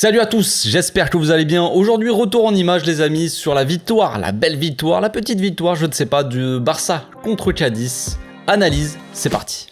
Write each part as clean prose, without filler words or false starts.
Salut à tous, j'espère que vous allez bien. Aujourd'hui, retour en image les amis sur la victoire, la belle victoire, la petite victoire, je ne sais pas, du Barça contre Cadiz. Analyse, c'est parti.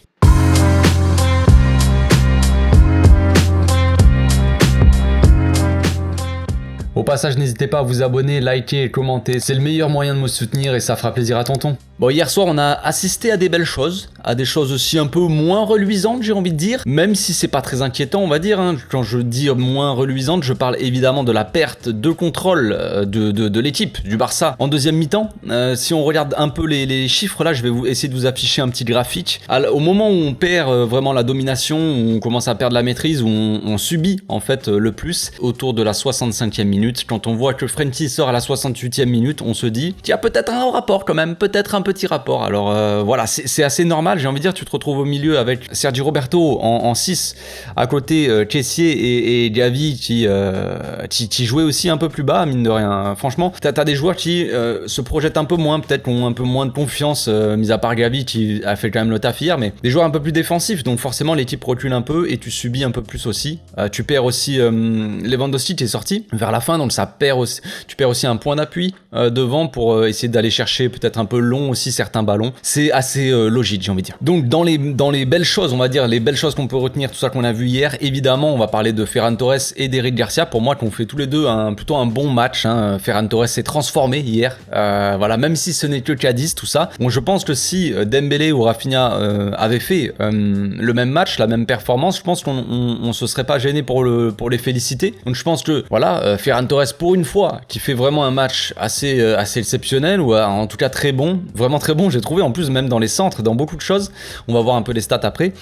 Au passage, n'hésitez pas à vous abonner, liker et commenter, c'est le meilleur moyen de me soutenir et ça fera plaisir à tonton. Bon, hier soir, on a assisté à des belles choses, à des choses aussi un peu moins reluisantes, j'ai envie de dire, même si c'est pas très inquiétant, on va dire. Quand je dis moins reluisante, je parle évidemment de la perte de contrôle de l'équipe, du Barça, en deuxième mi-temps. Si on regarde un peu les chiffres, là, je vais essayer de vous afficher un petit graphique. Au moment où on perd vraiment la domination, où on commence à perdre la maîtrise, où on subit en fait le plus, autour de la 65e minute, quand on voit que Frenkie sort à la 68e minute, on se dit qu'il y a peut-être un rapport quand même, peut-être un petit rapport. Alors voilà, c'est assez normal, j'ai envie de dire, tu te retrouves au milieu avec Sergi Roberto en 6, à côté Kessié et Gavi qui jouaient aussi un peu plus bas, mine de rien. Franchement, t'as des joueurs qui se projettent un peu moins, peut-être qui ont un peu moins de confiance, mis à part Gavi qui a fait quand même le taf hier, mais des joueurs un peu plus défensifs, donc forcément l'équipe recule un peu et tu subis un peu plus aussi. Tu perds aussi Lewandowski qui est sorti vers la fin, donc ça perd aussi, tu perds aussi un point d'appui devant pour essayer d'aller chercher peut-être un peu long aussi certains ballons. C'est assez logique, j'ai envie de dire. Donc dans les belles choses, on va dire, les belles choses qu'on peut retenir, tout ça qu'on a vu hier, évidemment, on va parler de Ferran Torres et d'Eric Garcia, pour moi, qu'on fait tous les deux plutôt un bon match. Ferran Torres s'est transformé hier, voilà, même si ce n'est que Cadiz, tout ça. Bon, je pense que si Dembélé ou Rafinha avaient fait le même match, la même performance, je pense qu'on se serait pas gêné pour les féliciter. Donc je pense que, voilà, Ferran Torres, pour une fois, qui fait vraiment un match assez exceptionnel, ou en tout cas très bon, vraiment très bon, j'ai trouvé, en plus même dans les centres, dans beaucoup de choses, on va voir un peu les stats après,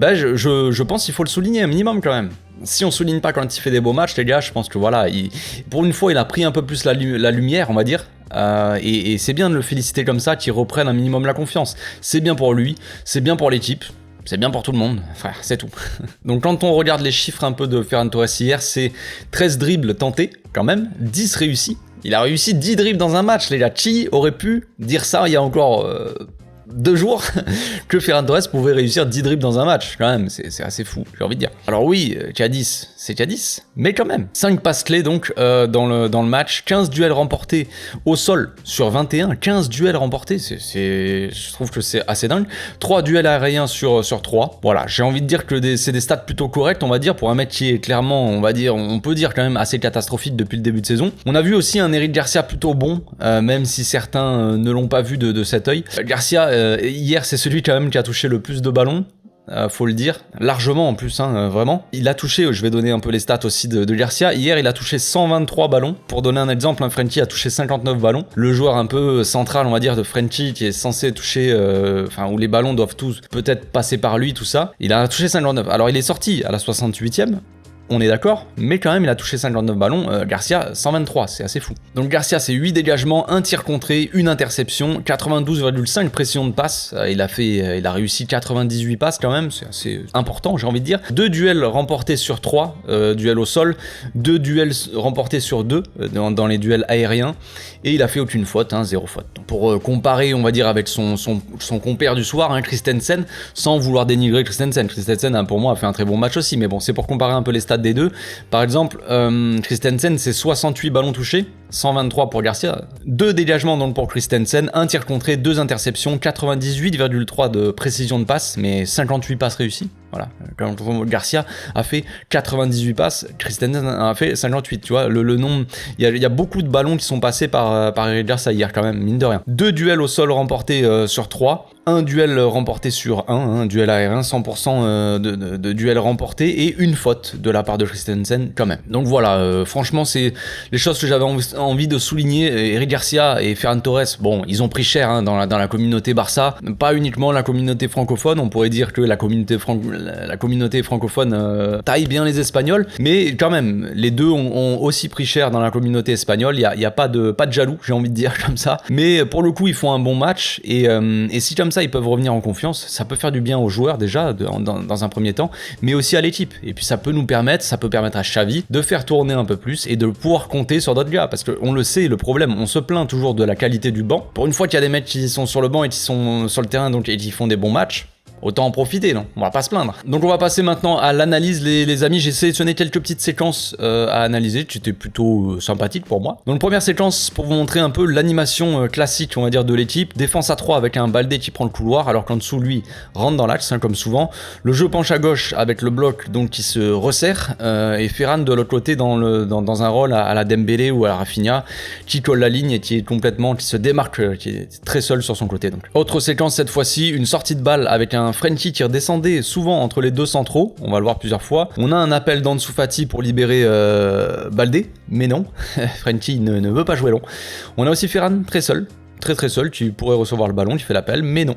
je pense qu'il faut le souligner un minimum quand même. Si on souligne pas quand il fait des beaux matchs, les gars, je pense que voilà, pour une fois il a pris un peu plus la lumière, on va dire, et c'est bien de le féliciter comme ça, qu'il reprenne un minimum la confiance. C'est bien pour lui, c'est bien pour l'équipe, c'est bien pour tout le monde, frère, c'est tout. Donc quand on regarde les chiffres un peu de Ferran Torres hier, c'est 13 dribbles tentés quand même, 10 réussis. Il a réussi 10 dribbles dans un match, les gars. Qui aurait pu dire ça il y a encore 2 jours que Ferran Torres pouvait réussir 10 dribbles dans un match? Quand même, c'est assez fou, j'ai envie de dire. Alors oui, Cadiz, c'est Cadiz, mais quand même. 5 passes clés donc dans le match, 15 duels remportés au sol sur 21, 15 duels remportés, je trouve que c'est assez dingue. 3 duels aériens sur 3, voilà, j'ai envie de dire que c'est des stats plutôt correctes, on va dire, pour un mec qui est clairement, on va dire, on peut dire quand même assez catastrophique depuis le début de saison. On a vu aussi un Eric Garcia plutôt bon, même si certains ne l'ont pas vu de cet œil. Garcia, hier, c'est celui quand même qui a touché le plus de ballons. Faut le dire, largement en plus, vraiment. Il a touché, je vais donner un peu les stats aussi de Garcia. Hier, il a touché 123 ballons. Pour donner un exemple, Frenkie a touché 59 ballons. Le joueur un peu central, on va dire, de Frenkie, qui est censé toucher, où les ballons doivent tous peut-être passer par lui, tout ça. Il a touché 59. Alors, il est sorti à la 68e. On est d'accord, mais quand même il a touché 59 ballons, Garcia 123, c'est assez fou. Donc Garcia c'est 8 dégagements, 1 tir contré, 1 interception, 92,5 pressions de passe, il a réussi 98 passes quand même, c'est assez important j'ai envie de dire. 2 duels remportés sur 3, duels au sol, 2 duels remportés sur 2 dans les duels aériens, et il a fait aucune faute, 0 faute. Donc, pour comparer on va dire avec son compère du soir, Christensen, sans vouloir dénigrer Christensen, pour moi a fait un très bon match aussi, mais bon c'est pour comparer un peu les stats des deux. Par exemple, Christensen, c'est 68 ballons touchés, 123 pour Garcia, 2 dégagements donc pour Christensen, 1 tir contré, 2 interceptions, 98,3 de précision de passe, mais 58 passes réussies. Voilà. Quand Garcia a fait 98 passes, Christensen a fait 58. Tu vois, le nombre, il y a beaucoup de ballons qui sont passés par Eric Garcia hier quand même, mine de rien. 2 duels au sol remportés sur 3. Un duel remporté sur un duel aérien, 100% de duels remportés et 1 faute de la part de Christensen quand même. Donc voilà, franchement c'est les choses que j'avais envie de souligner. Eric Garcia et Ferran Torres, bon, ils ont pris cher dans la communauté Barça, pas uniquement la communauté francophone, on pourrait dire que la communauté francophone taille bien les Espagnols, mais quand même, les deux ont aussi pris cher dans la communauté espagnole, il y a pas de jaloux, j'ai envie de dire comme ça, mais pour le coup ils font un bon match et si comme ça ils peuvent revenir en confiance, ça peut faire du bien aux joueurs déjà dans un premier temps, mais aussi à l'équipe, et puis ça peut permettre à Xavi de faire tourner un peu plus et de pouvoir compter sur d'autres gars, parce qu'on le sait, le problème, on se plaint toujours de la qualité du banc. Pour une fois qu'il y a des mecs qui sont sur le banc et qui sont sur le terrain donc et qui font des bons matchs, Autant en profiter, non? On va pas se plaindre. Donc on va passer maintenant à l'analyse, les amis. J'ai sélectionné quelques petites séquences à analyser, qui étaient plutôt sympathiques pour moi. Donc première séquence, pour vous montrer un peu l'animation classique, on va dire, de l'équipe. Défense à 3 avec un Baldé qui prend le couloir, alors qu'en dessous, lui, rentre dans l'axe, hein, comme souvent. Le jeu penche à gauche avec le bloc donc qui se resserre, et Ferran de l'autre côté dans un rôle à la Dembélé ou à la Rafinha, qui colle la ligne et qui se démarque, qui est très seul sur son côté. Donc. Autre séquence cette fois-ci, une sortie de balle avec un Frenkie qui redescendait souvent entre les deux centraux, on va le voir plusieurs fois. On a un appel d'Ansu Fati pour libérer Baldé, mais non, Frenkie ne veut pas jouer long. On a aussi Ferran très seul, très seul, qui pourrait recevoir le ballon, qui fait l'appel, mais non,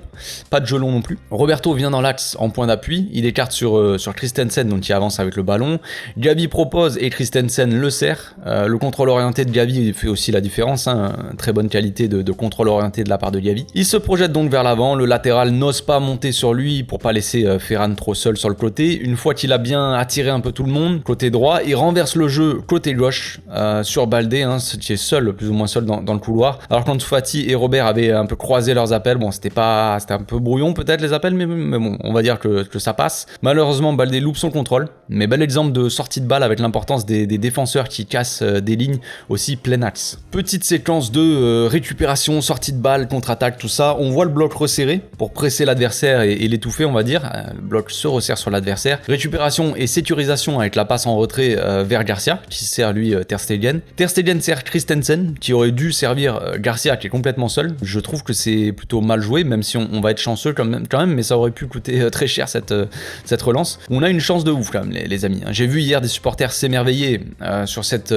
pas de jeu long non plus. Roberto vient dans l'axe en point d'appui, il écarte sur Christensen, donc il avance avec le ballon. Gavi propose et Christensen le sert. Le contrôle orienté de Gavi fait aussi la différence, hein, très bonne qualité de contrôle orienté de la part de Gavi. Il se projette donc vers l'avant, le latéral n'ose pas monter sur lui pour pas laisser Ferran trop seul sur le côté. Une fois qu'il a bien attiré un peu tout le monde, côté droit, il renverse le jeu côté gauche sur Baldé, hein, qui est seul, plus ou moins seul dans le couloir, alors qu'Ansu Fati et Robert avaient un peu croisé leurs appels. Bon, c'était un peu brouillon peut-être les appels, mais bon, on va dire que ça passe. Malheureusement, Baldé loupe son contrôle, mais bel exemple de sortie de balle avec l'importance des défenseurs qui cassent des lignes aussi plein axe. Petite séquence de récupération, sortie de balle, contre-attaque, tout ça. On voit le bloc resserré pour presser l'adversaire et l'étouffer, on va dire. Le bloc se resserre sur l'adversaire. Récupération et sécurisation avec la passe en retrait vers Garcia, qui sert lui Ter Stegen. Ter Stegen sert Christensen, qui aurait dû servir Garcia, qui est complètement seul. Je trouve que c'est plutôt mal joué, même si on va être chanceux quand même, mais ça aurait pu coûter très cher cette relance. On a une chance de ouf quand même, les amis. J'ai vu hier des supporters s'émerveiller sur cette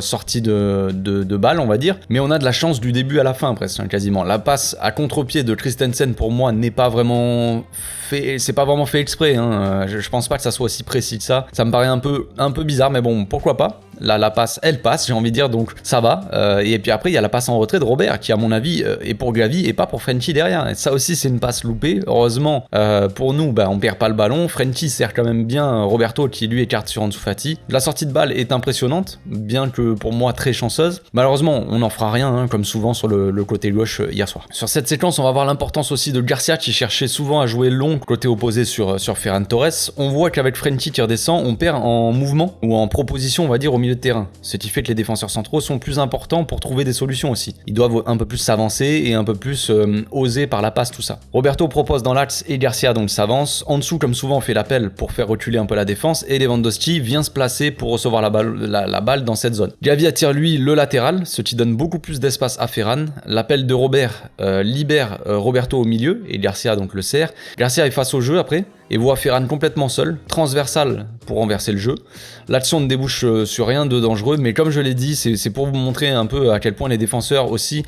sortie de balle, on va dire, mais on a de la chance du début à la fin presque, hein, quasiment. La passe à contre-pied de Christensen pour moi n'est pas vraiment fait, c'est pas vraiment fait exprès, hein. Je pense pas que ça soit aussi précis que ça. Ça me paraît un peu bizarre, mais bon, pourquoi pas. Là, la passe, elle passe, j'ai envie de dire, donc ça va. Et puis après, il y a la passe en retrait de Robert, qui à mon avis est pour Gavi et pas pour Frenkie derrière. Et ça aussi, c'est une passe loupée. Heureusement, pour nous, on perd pas le ballon. Frenkie sert quand même bien Roberto, qui lui écarte sur Ansu Fati. La sortie de balle est impressionnante, bien que pour moi très chanceuse. Malheureusement, on n'en fera rien, hein, comme souvent sur le côté gauche hier soir. Sur cette séquence, on va voir l'importance aussi de Garcia, qui cherchait souvent à jouer long côté opposé sur Ferran Torres. On voit qu'avec Frenkie qui redescend, on perd en mouvement ou en proposition, on va dire, au milieu de terrain. Ce qui fait que les défenseurs centraux sont plus importants pour trouver des solutions aussi. Ils doivent un peu plus s'avancer et un peu plus oser par la passe, tout ça. Roberto propose dans l'axe et Garcia donc s'avance. En dessous, comme souvent, on fait l'appel pour faire reculer un peu la défense et Lewandowski vient se placer pour recevoir la balle dans cette zone. Gavi attire lui le latéral, ce qui donne beaucoup plus d'espace à Ferran. L'appel de Robert libère Roberto au milieu et Garcia donc le sert. Garcia est face au jeu après et voit Ferran complètement seul, transversal pour renverser le jeu. L'action ne débouche sur rien de dangereux, mais comme je l'ai dit, c'est pour vous montrer un peu à quel point les défenseurs aussi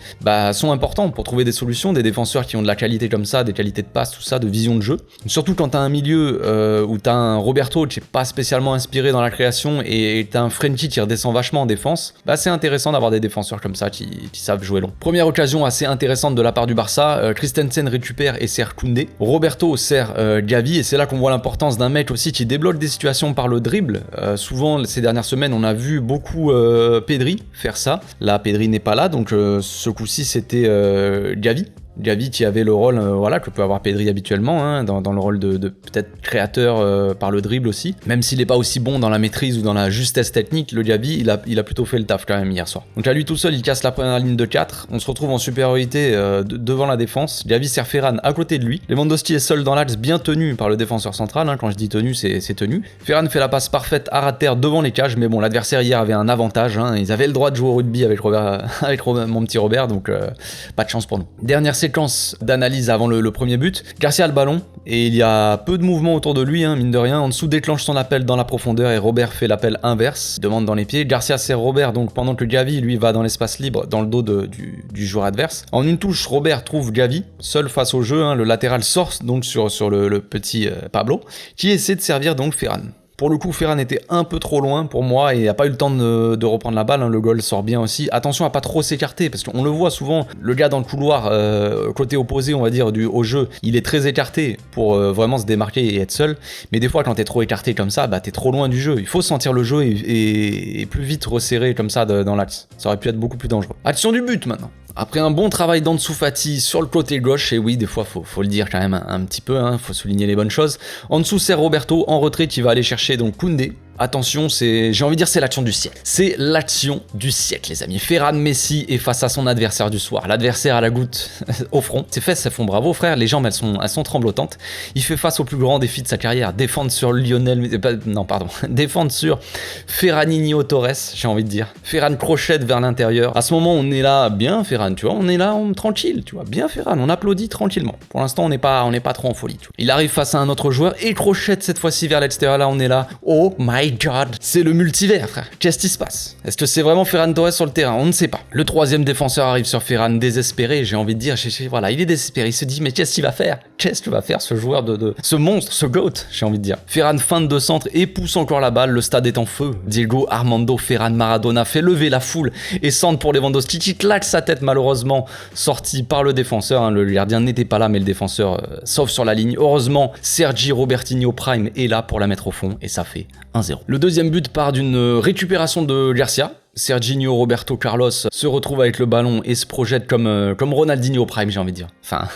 sont importants pour trouver des solutions, des défenseurs qui ont de la qualité comme ça, des qualités de passe, tout ça, de vision de jeu. Surtout quand t'as un milieu où t'as un Roberto qui est pas spécialement inspiré dans la création et t'as un Frenkie qui redescend vachement en défense, c'est intéressant d'avoir des défenseurs comme ça qui savent jouer long. Première occasion assez intéressante de la part du Barça, Christensen récupère et sert Koundé. Roberto sert Gavi et c'est là qu'on voit l'importance d'un mec aussi qui débloque des situations par le dribble. Souvent ces dernières semaines on a vu beaucoup Pedri faire ça. Là Pedri n'est pas là, donc ce coup-ci c'était Gavi qui avait le rôle que peut avoir Pedri habituellement, hein, dans le rôle de peut-être créateur par le dribble aussi. Même s'il n'est pas aussi bon dans la maîtrise ou dans la justesse technique, le Gavi il a plutôt fait le taf quand même hier soir. Donc à lui tout seul il casse la première ligne de 4, on se retrouve en supériorité devant la défense. Gavi sert Ferran à côté de lui. Lewandowski est seul dans l'axe, bien tenu par le défenseur central, hein. Quand je dis tenu c'est tenu. Ferran fait la passe parfaite à ras de terre devant les cages, mais bon l'adversaire hier avait un avantage, hein. Ils avaient le droit de jouer au rugby avec mon petit Robert, donc pas de chance pour nous. Dernière séquence d'analyse avant le premier but. Garcia a le ballon et il y a peu de mouvement autour de lui, hein, mine de rien. En dessous déclenche son appel dans la profondeur et Robert fait l'appel inverse, demande dans les pieds. Garcia sert Robert donc pendant que Gavi lui va dans l'espace libre dans le dos du joueur adverse. En une touche, Robert trouve Gavi seul face au jeu, hein. Le latéral sort donc sur le petit Pablo qui essaie de servir donc Ferran. Pour le coup, Ferran était un peu trop loin pour moi et n'a pas eu le temps de reprendre la balle, hein. Le goal sort bien aussi. Attention à pas trop s'écarter parce qu'on le voit souvent, le gars dans le couloir, côté opposé, on va dire, au jeu, il est très écarté pour vraiment se démarquer et être seul. Mais des fois, quand t'es trop écarté comme ça, t'es trop loin du jeu. Il faut sentir le jeu et plus vite resserrer comme ça dans l'axe. Ça aurait pu être beaucoup plus dangereux. Action du but maintenant. Après un bon travail d'Ansu Fati sur le côté gauche, et oui, des fois, faut le dire quand même un petit peu, hein, faut souligner les bonnes choses. En dessous, c'est Roberto en retrait qui va aller chercher donc Koundé. Attention, j'ai envie de dire, c'est l'action du siècle. C'est l'action du siècle, les amis. Ferran Messi est face à son adversaire du soir. L'adversaire à la goutte au front. Ses fesses, elles font bravo, frère. Les jambes, elles sont tremblotantes. Il fait face au plus grand défi de sa carrière. Défendre sur défendre sur Ferraninho Torres, j'ai envie de dire. Ferran crochette vers l'intérieur. À ce moment, on est là, bien Ferran, tu vois. On est là, tranquille, tu vois. Bien Ferran, on applaudit tranquillement. Pour l'instant, on n'est pas trop en folie, tu vois. Il arrive face à un autre joueur et crochette cette fois-ci vers l'extérieur. Là, on est là. Oh my God, c'est le multivers, frère. Qu'est-ce qui se passe? Est-ce que c'est vraiment Ferran Torres sur le terrain? On ne sait pas. Le troisième défenseur arrive sur Ferran, désespéré, j'ai envie de dire. Voilà, il est désespéré. Il se dit, mais qu'est-ce qu'il va faire? Qu'est-ce que va faire ce joueur ce monstre, ce GOAT, j'ai envie de dire. Ferran feinte de centre et pousse encore la balle. Le stade est en feu. Diego Armando Ferran Maradona fait lever la foule et centre pour Lewandowski qui claque sa tête, malheureusement sorti par le défenseur. Hein. Le gardien n'était pas là, mais le défenseur sauve sur la ligne. Heureusement, Sergi Robertinho Prime est là pour la mettre au fond et ça fait 1-0. Le deuxième but part d'une récupération de Garcia. Serginho Roberto Carlos se retrouve avec le ballon et se projette comme Ronaldinho Prime, j'ai envie de dire. Enfin,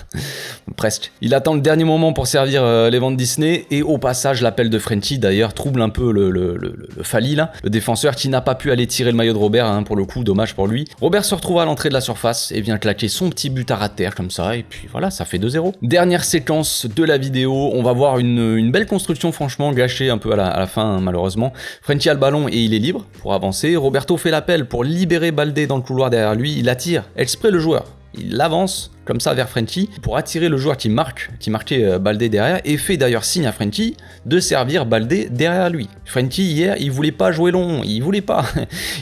presque. Il attend le dernier moment pour servir les ventes Disney et au passage, l'appel de Frenkie, d'ailleurs, trouble un peu le Fali, là, le défenseur qui n'a pas pu aller tirer le maillot de Robert, hein, pour le coup, dommage pour lui. Robert se retrouve à l'entrée de la surface et vient claquer son petit but à ras de terre comme ça, et puis voilà, ça fait 2-0. Dernière séquence de la vidéo, on va voir une belle construction, franchement, gâchée un peu à la fin, hein, malheureusement. Frenkie a le ballon et il est libre pour avancer. Roberto fait l'appel pour libérer Baldé dans le couloir derrière lui, il attire exprès le joueur. Il avance comme ça vers Frenkie pour attirer le joueur qui marquait Baldé derrière et fait d'ailleurs signe à Frenkie de servir Baldé derrière lui. Frenkie hier, il voulait pas jouer long, il voulait pas.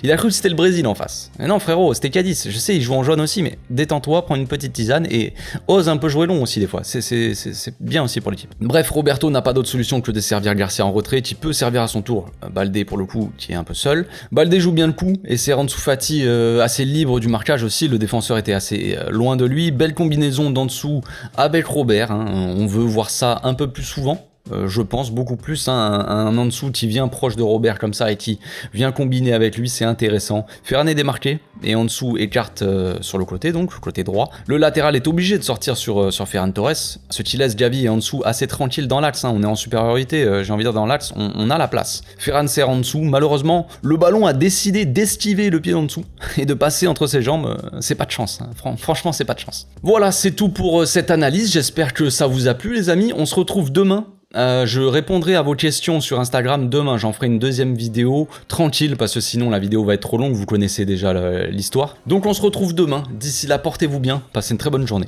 Il a cru que c'était le Brésil en face. Mais non frérot, c'était Cadiz. Je sais, il joue en jaune aussi, mais détends-toi, prends une petite tisane et ose un peu jouer long aussi des fois. C'est bien aussi pour l'équipe. Bref, Roberto n'a pas d'autre solution que de servir Garcia en retrait, qui peut servir à son tour Baldé pour le coup, qui est un peu seul. Baldé joue bien le coup et c'est Ansu Fati assez libre du marquage aussi. Le défenseur était assez loin de lui. Belle combinaison d'en dessous avec Robert, hein. On veut voir ça un peu plus souvent. Je pense beaucoup plus, hein, un en dessous qui vient proche de Robert comme ça et qui vient combiner avec lui, c'est intéressant. Ferran est démarqué et en dessous écarte sur le côté, donc le côté droit. Le latéral est obligé de sortir sur Ferran Torres, ce qui laisse Gavi en dessous assez tranquille dans l'axe, hein. On est en supériorité, j'ai envie de dire dans l'axe, on a la place. Ferran sert en dessous, malheureusement le ballon a décidé d'esquiver le pied en dessous et de passer entre ses jambes, c'est pas de chance, hein. Franchement c'est pas de chance. Voilà, c'est tout pour cette analyse, j'espère que ça vous a plu les amis, on se retrouve demain. Je répondrai à vos questions sur Instagram demain, j'en ferai une deuxième vidéo, tranquille, parce que sinon la vidéo va être trop longue, vous connaissez déjà l'histoire. Donc on se retrouve demain, d'ici là portez-vous bien, passez une très bonne journée.